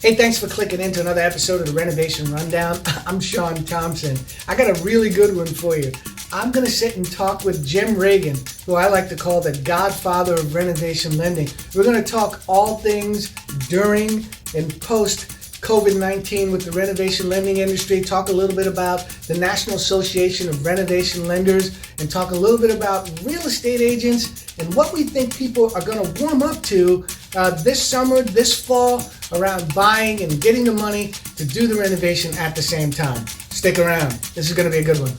Hey, thanks for clicking into another episode of the Renovation Rundown. I'm Sean Thompson. I got a really good one for you. I'm going to sit and talk with Jim Ragan, who I like to call the Godfather of Renovation Lending. We're going to talk all things during and post COVID-19 with the renovation lending industry, talk a little bit about the National Association of Renovation Lenders, and talk a little bit about real estate agents and what we think people are going to warm up to this summer, this fall, around buying and getting the money to do the renovation at the same time. Stick around. This is going to be a good one.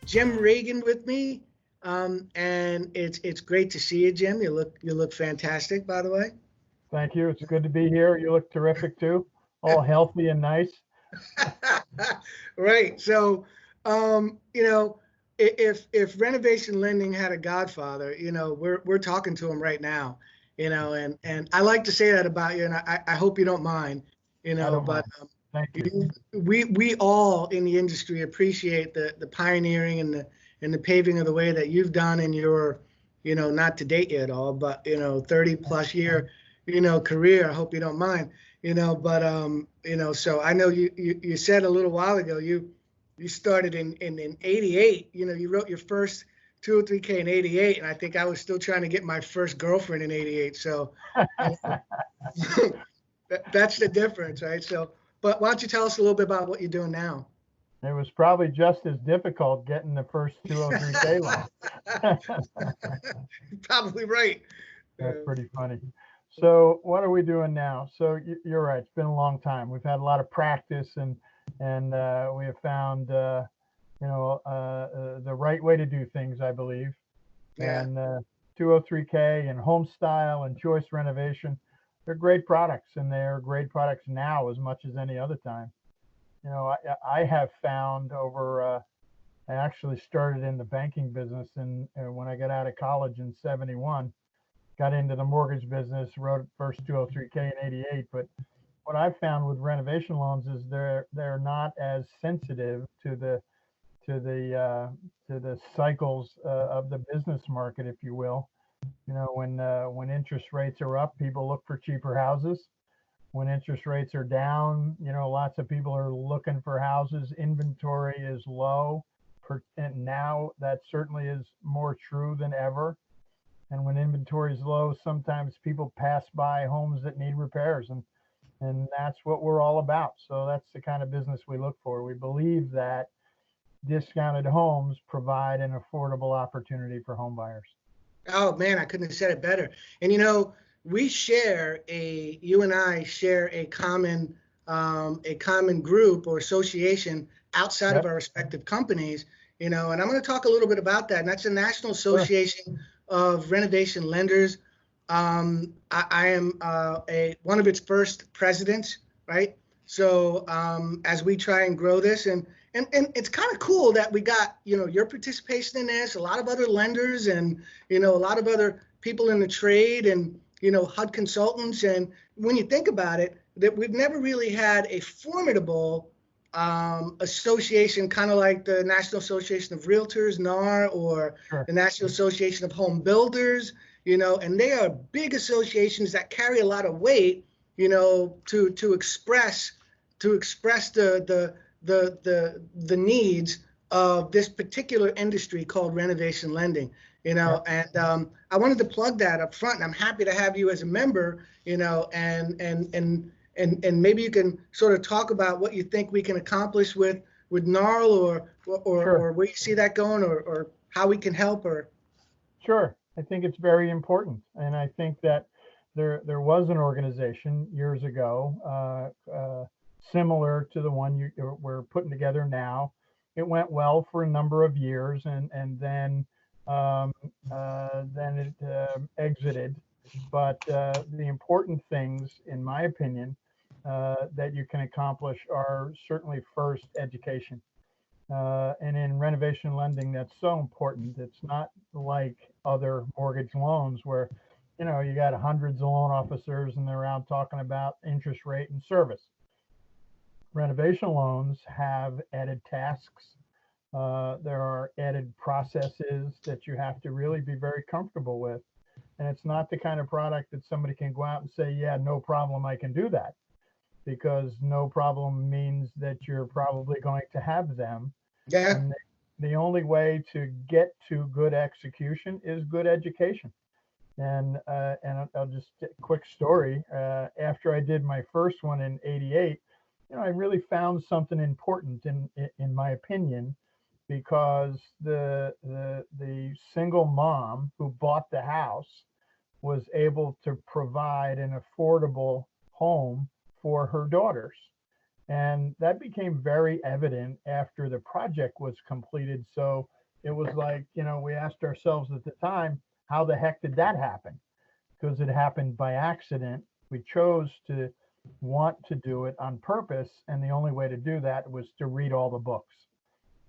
Jim Ragan with me, and it's great to see you, Jim. You look fantastic, by the way. Thank you. It's good to be here. You look terrific too. All healthy and nice. Right. So, if renovation lending had a godfather, we're talking to him right now. And I like to say that about you, and I hope you don't mind. I don't But mind. Thank you. we all in the industry appreciate the pioneering and the paving of the way that you've done in your, not to date you at all, but 30 plus year, career. I hope you don't mind. So I know you said a little while ago you started in 88. You wrote your first 203K in 88, and I think I was still trying to get my first girlfriend in 88. So that's the difference, right? So, but why don't you tell us a little bit about what you're doing now? It was probably just as difficult getting the first 203K loan. Probably right. That's pretty funny. So what are we doing now? So you're right. It's been a long time. We've had a lot of practice, and we have found the right way to do things, I believe. Yeah. And 203K and home style and choice renovation, they're great products, and they're great products now as much as any other time. I have found I actually started in the banking business, and when I got out of college in 71, got into the mortgage business, wrote first 203K in 88. But what I've found with renovation loans is they're not as sensitive to the cycles of the business market, if you will. When interest rates are up, people look for cheaper houses. When interest rates are down, lots of people are looking for houses. Inventory is low, and now that certainly is more true than ever. And when inventory is low, sometimes people pass by homes that need repairs, and that's what we're all about. So that's the kind of business we look for. We believe that discounted homes provide an affordable opportunity for home buyers. Oh man, I couldn't have said it better. And you and I share a common group or association outside of Yep. our respective companies. And I'm going to talk a little bit about that. And that's the National Sure. Association of Renovation Lenders. I am one of its first presidents, right? So as we try and grow this, and it's kind of cool that we got your participation in this, a lot of other lenders, and a lot of other people in the trade, and HUD consultants. And when you think about it, that we've never really had a formidable association, kind of like the National Association of Realtors, NAR, or Sure. the National Association of Home Builders, and they are big associations that carry a lot of weight, to express the needs of this particular industry called renovation lending. Yep. And I wanted to plug that up front, and I'm happy to have you as a member, and maybe you can sort of talk about what you think we can accomplish with NARL, or Sure. where you see that going, or how we can help. Or Sure. I think it's very important. And I think that there was an organization years ago, similar to the one we're putting together now. It went well for a number of years, and then it exited. But the important things, in my opinion, that you can accomplish are certainly first education. And in renovation lending, that's so important. It's not like other mortgage loans where you got hundreds of loan officers and they're out talking about interest rate and service. Renovation loans have added tasks. There are added processes that you have to really be very comfortable with. And it's not the kind of product that somebody can go out and say, yeah, no problem, I can do that. Because no problem means that you're probably going to have them. Yeah. And the only way to get to good execution is good education. And I'll just quick story. After I did my first one in '88, I really found something important in my opinion, because the single mom who bought the house was able to provide an affordable home for her daughters. And that became very evident after the project was completed. So it was like, we asked ourselves at the time, how the heck did that happen? Because it happened by accident. We chose to want to do it on purpose. And the only way to do that was to read all the books.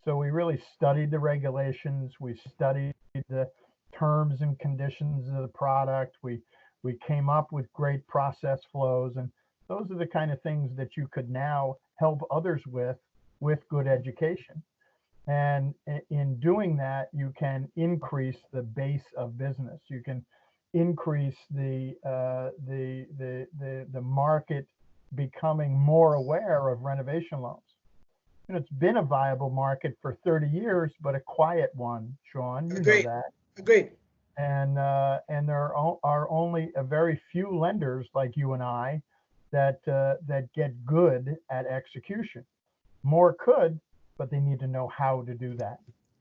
So we really studied the regulations. We studied the terms and conditions of the product. We came up with great process flows. And those are the kind of things that you could now help others with good education. And in doing that, you can increase the base of business. You can increase the market becoming more aware of renovation loans. It's been a viable market for 30 years, but a quiet one, Sean. You know that. Agreed. And there are only a very few lenders like you and I that get good at execution. More could, but they need to know how to do that.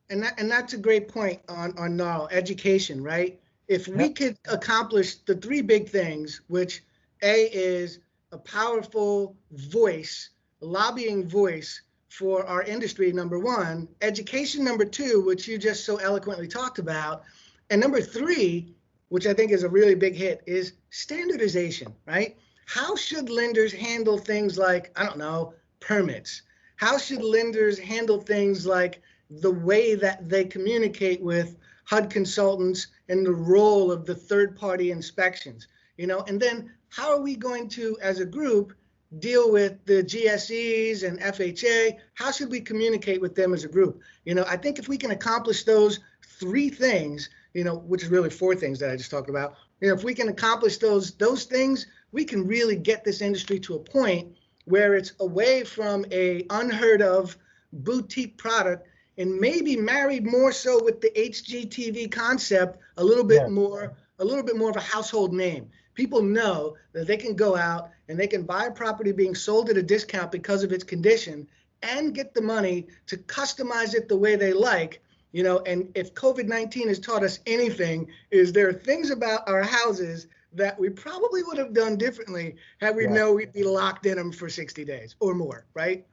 And that's a great point on now education, right? If we could accomplish the three big things, which A is a powerful voice, lobbying voice for our industry, number one, education, number two, which you just so eloquently talked about, and number three, which I think is a really big hit, is standardization, right? How should lenders handle things like, I don't know, permits? How should lenders handle things like the way that they communicate with HUD consultants and the role of the third-party inspections? And then how are we going to, as a group, deal with the GSEs and FHA? How should we communicate with them as a group? I think if we can accomplish those three things, which is really four things that I just talked about, if we can accomplish those things, we can really get this industry to a point where it's away from a unheard of boutique product and maybe married more so with the HGTV concept, a little bit more of a household name. People know that they can go out and they can buy a property being sold at a discount because of its condition and get the money to customize it the way they like. And if COVID-19 has taught us anything, is there are things about our houses that we probably would have done differently had we known we'd be locked in them for 60 days or more, right?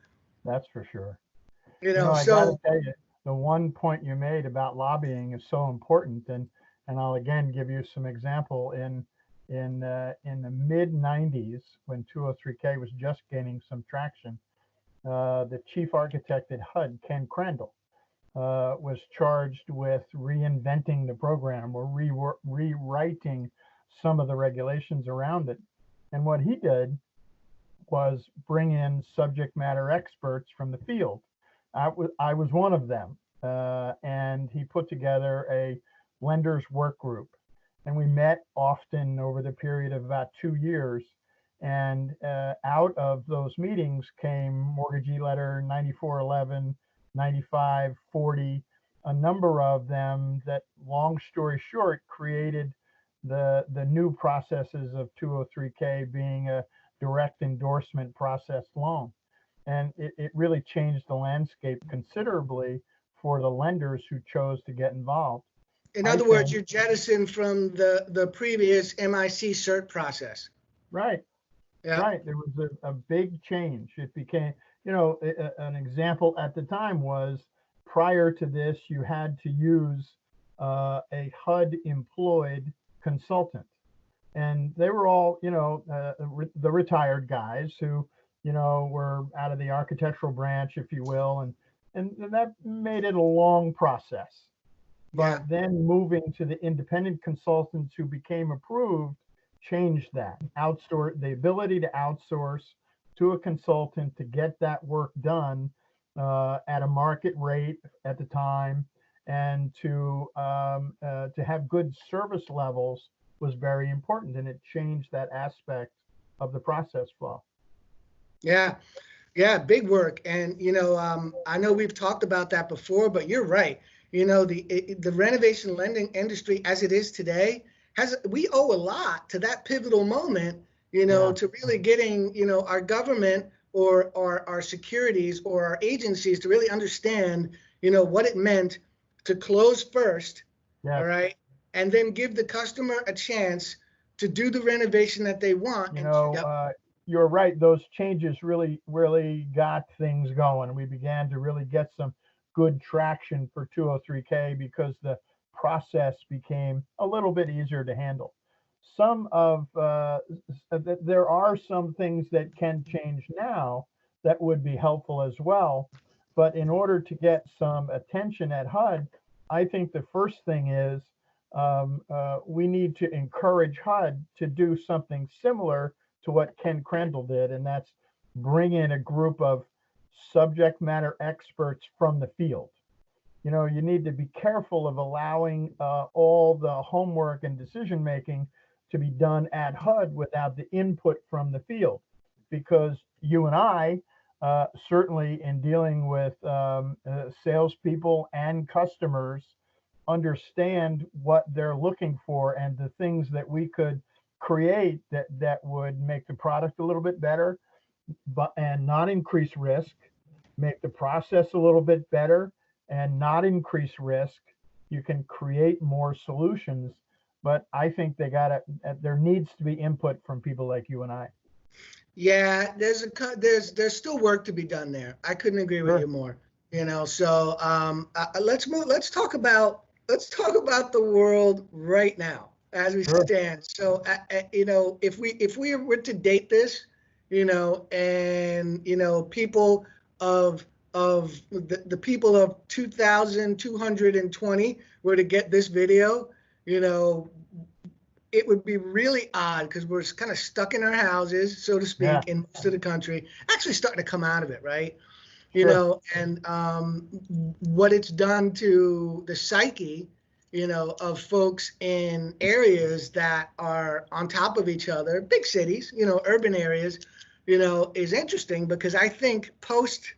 That's for sure. I gotta tell you, the one point you made about lobbying is so important, and I'll again give you some example. In the mid 90s, when 203K was just gaining some traction, the chief architect at HUD, Ken Crandall, was charged with reinventing the program or rewriting some of the regulations around it. And what he did was bring in subject matter experts from the field. I was one of them, and he put together a lenders work group, and we met often over the period of about 2 years. And out of those meetings came Mortgagee Letter 9411, 9540, a number of them that, long story short, created the new processes of 203K being a direct endorsement processed loan. And it really changed the landscape considerably for the lenders who chose to get involved. In other words, you're jettisoned from the previous MIC cert process. Right. Yeah. Right. There was a big change. It became, an example at the time was, prior to this, you had to use a HUD employed consultant. And they were all, the retired guys who, were out of the architectural branch, if you will. And that made it a long process. Yeah. But then moving to the independent consultants who became approved changed that. Outsource the ability to outsource to a consultant to get that work done at a market rate at the time, and to have good service levels was very important, and it changed that aspect of the process flow. Yeah. Yeah, big work. And I know we've talked about that before, but you're right. The renovation lending industry as it is today we owe a lot to that pivotal moment, Yeah, to really getting, our government or our securities or our agencies to really understand, what it meant to close first, all yes. right, and then give the customer a chance to do the renovation that they want. You And know, yep, you're right. Those changes really got things going. We began to really get some good traction for 203K because the process became a little bit easier to handle. Some of there are some things that can change now that would be helpful as well. But in order to get some attention at HUD, I think the first thing is we need to encourage HUD to do something similar to what Ken Crandall did, and that's bring in a group of subject matter experts from the field. You need to be careful of allowing all the homework and decision making to be done at HUD without the input from the field, because you and I, certainly in dealing with salespeople and customers, understand what they're looking for and the things that we could create that would make the product a little bit better, but and not increase risk, make the process a little bit better and not increase risk. You can create more solutions, but I think there needs to be input from people like you and I. yeah, there's still work to be done there. I couldn't agree with you Sure. more. So let's talk about the world right now as we Sure. stand. So if we were to date this, and people of the people of 2220 were to get this video, you know it would be really odd because we're kind of stuck in our houses, so to Yeah. speak, in most of the country, actually starting to come out of it, right? Sure. And what it's done to the psyche, of folks in areas that are on top of each other, big cities, urban areas, is interesting because I think post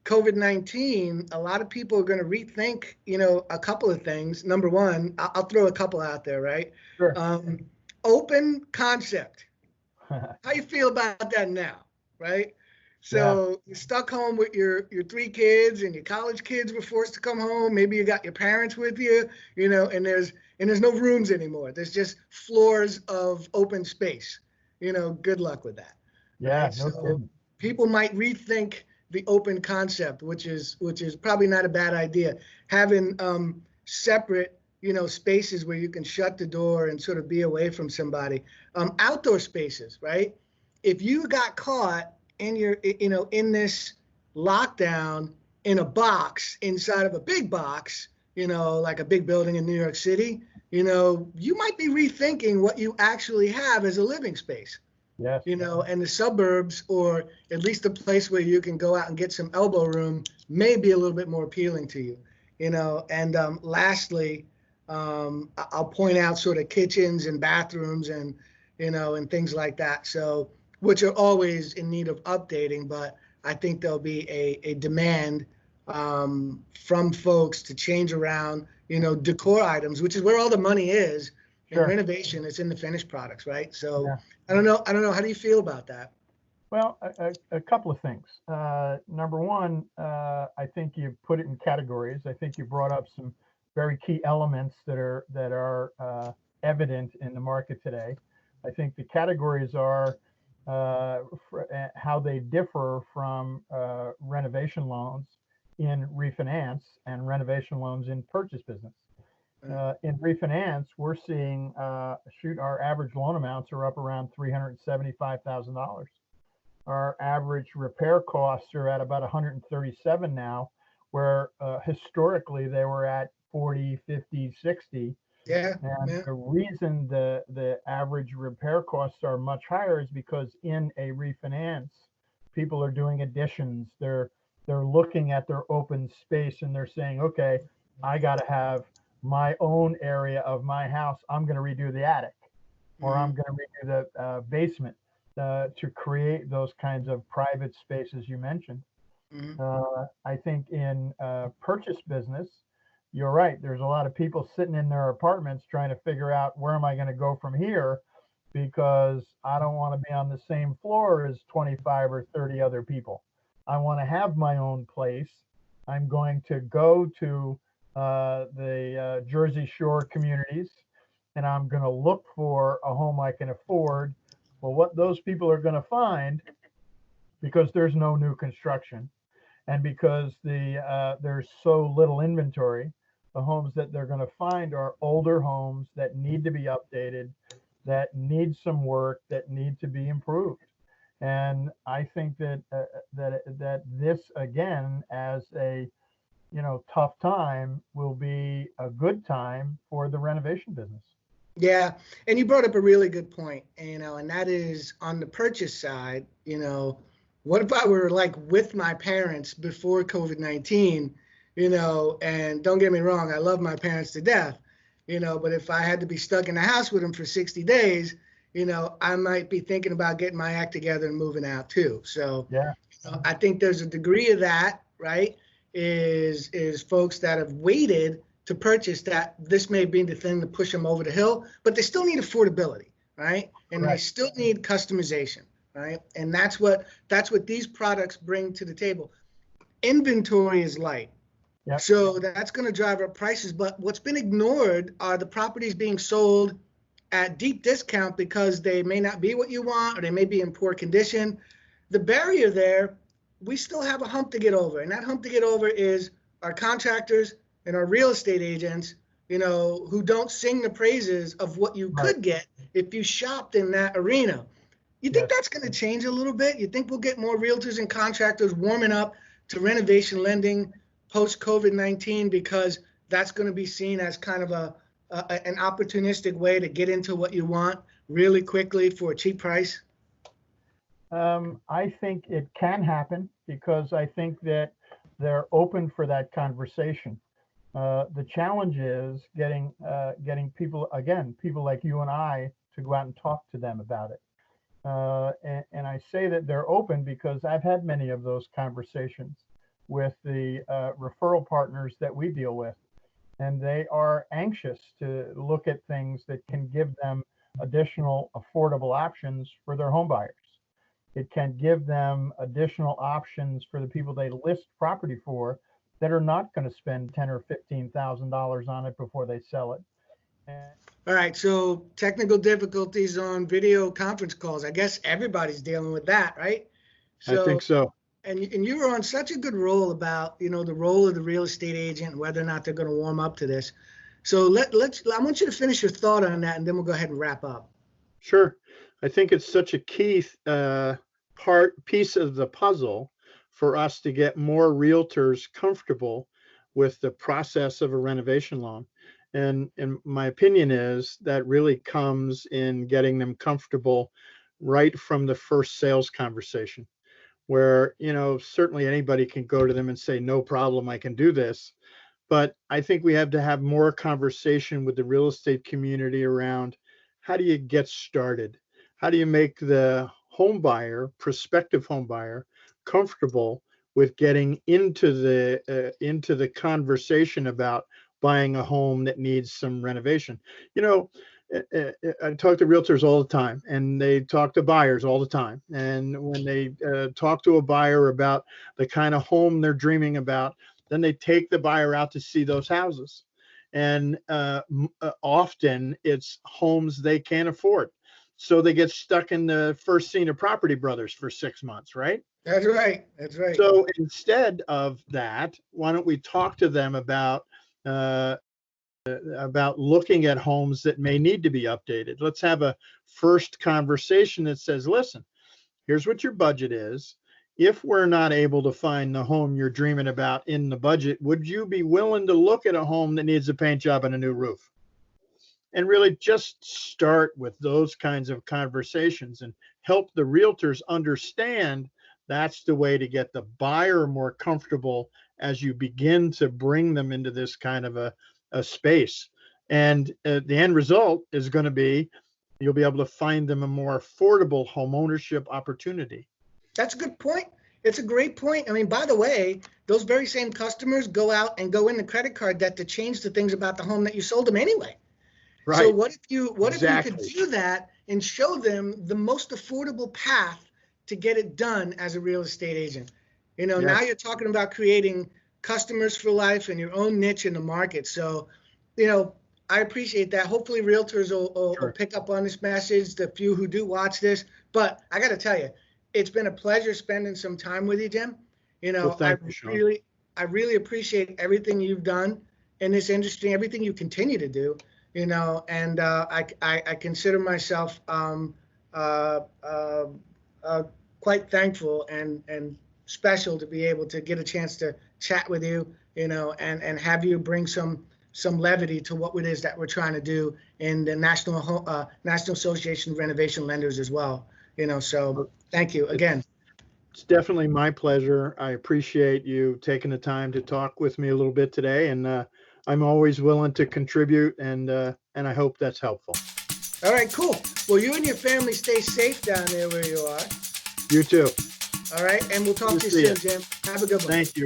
COVID-19, a lot of people are going to rethink, a couple of things. Number one, I'll throw a couple out there, right? Sure. Um, Open concept. How you feel about that now, right? Yeah. So you're stuck home with your three kids, and your college kids were forced to come home. Maybe you got your parents with you, and there's no rooms anymore. There's just floors of open space. Good luck with that, Yeah. right? No So kidding. people might rethink the open concept, which is probably not a bad idea. Having separate, spaces where you can shut the door and sort of be away from somebody. Outdoor spaces, right? If you got caught in this lockdown in a box inside of a big box, like a big building in New York City, you might be rethinking what you actually have as a living space. Yes. And the suburbs, or at least a place where you can go out and get some elbow room, may be a little bit more appealing to you. And lastly, I'll point out sort of kitchens and bathrooms and things like that. So, which are always in need of updating, but I think there'll be a demand from folks to change around, decor items, which is where all the money is. In Sure. renovation, it's in the finished products, right? So Yeah. I don't know. I don't know. How do you feel about that? Well, a couple of things. Number one, I think you put it in categories. I think you brought up some very key elements that are evident in the market today. I think the categories are how they differ from renovation loans in refinance and renovation loans in purchase business. In refinance, we're seeing our average loan amounts are up around $375,000. Our average repair costs are at about 137 now, where historically they were at 40, 50, 60. Yeah, And yeah. the reason the average repair costs are much higher is because in a refinance, people are doing additions. They're looking at their open space and they're saying, okay, I got to have my own area of my house. I'm going to redo the attic, or I'm Hmm. going to redo the basement to create those kinds of private spaces you mentioned. Hmm. I think in purchase business, you're right. There's a lot of people sitting in their apartments trying to figure out where am I going to go from here because I don't want to be on the same floor as 25 or 30 other people. I want to have my own place. I'm going to go to the Jersey Shore communities and I'm going to look for a home I can afford. Well, what those people are going to find, because there's no new construction, and because there's so little inventory, the homes that they're going to find are older homes that need to be updated, that need some work, that need to be improved. And I think that this again, as a tough time, will be a good time for the renovation business. Yeah, and you brought up a really good point, and that is on the purchase side, what if I were like with my parents before COVID-19, and don't get me wrong, I love my parents to death, but if I had to be stuck in the house with them for 60 days, I might be thinking about getting my act together and moving out too. So, Yeah, I think there's a degree of that, right? Is folks that have waited to purchase that this may be the thing to push them over the hill, but they still need affordability, right? And they correct. still need customization, right? And that's what these products bring to the table. Inventory is light. Yep. So that's going to drive up prices. But what's been ignored are the properties being sold at deep discount because they may not be what you want or they may be in poor condition. The barrier there, we still have a hump to get over. And that hump to get over is our contractors and our real estate agents, who don't sing the praises of what you Right. could get if you shopped in that arena. You think Yes. that's going to change a little bit? You think we'll get more realtors and contractors warming up to renovation lending post COVID-19 because that's going to be seen as kind of an opportunistic way to get into what you want really quickly for a cheap price? I think it can happen because I think that they're open for that conversation. The challenge is getting people, again, people like you and I, to go out and talk to them about it. And I say that they're open because I've had many of those conversations with the referral partners that we deal with, and they are anxious to look at things that can give them additional affordable options for their home buyers. It can give them additional options for the people they list property for that are not going to spend ten or $15,000 on it before they sell it. And All right, so technical difficulties on video conference calls. I guess everybody's dealing with that, right? I So, think so. and you were on such a good roll about, the role of the real estate agent and whether or not they're going to warm up to this. So I want you to finish your thought on that, and then we'll go ahead and wrap up. Sure. I think it's such a key piece of the puzzle for us to get more realtors comfortable with the process of a renovation loan. And my opinion is that really comes in getting them comfortable right from the first sales conversation, where, certainly anybody can go to them and say, no problem, I can do this. But I think we have to have more conversation with the real estate community around how do you get started? How do you make the home buyer, prospective home buyer, comfortable with getting into the conversation about buying a home that needs some renovation? I talk to realtors all the time, and they talk to buyers all the time. And when they talk to a buyer about the kind of home they're dreaming about, then they take the buyer out to see those houses. And often it's homes they can't afford. So they get stuck in the first scene of Property Brothers for 6 months, right? That's right. That's right. So instead of that, why don't we talk to them uh, about looking at homes that may need to be updated? Let's have a first conversation that says, listen, here's what your budget is. if we're not able to find the home you're dreaming about in the budget, would you be willing to look at a home that needs a paint job and a new roof? And really just start with those kinds of conversations and help the realtors understand that's the way to get the buyer more comfortable as you begin to bring them into this kind of a space. And the end result is going to be you'll be able to find them a more affordable home ownership opportunity. That's a good point. It's a great point. I mean, by the way, those very same customers go out and go in the credit card debt to change the things about the home that you sold them anyway. Right. So what if you Exactly. could do that and show them the most affordable path to get it done as a real estate agent? You know, Yes. Now you're talking about creating customers for life and your own niche in the market. So, you know, I appreciate that. Hopefully realtors will Sure. pick up on this message, the few who do watch this. But I got to tell you, it's been a pleasure spending some time with you, Jim. You know, Well, thank you, Sean. I really appreciate everything you've done in this industry, everything you continue to do. You know, and I consider myself quite thankful and special to be able to get a chance to chat with you, you know, and have you bring some levity to what it is that we're trying to do in the National Association of Renovation Lenders as well. You know, so thank you again. It's definitely my pleasure. I appreciate you taking the time to talk with me a little bit today, and I'm always willing to contribute, and I hope that's helpful. All right, cool. Well, you and your family stay safe down there where you are. You too. All right, and we'll talk to you soon, Jim. Have a good one. Thank you.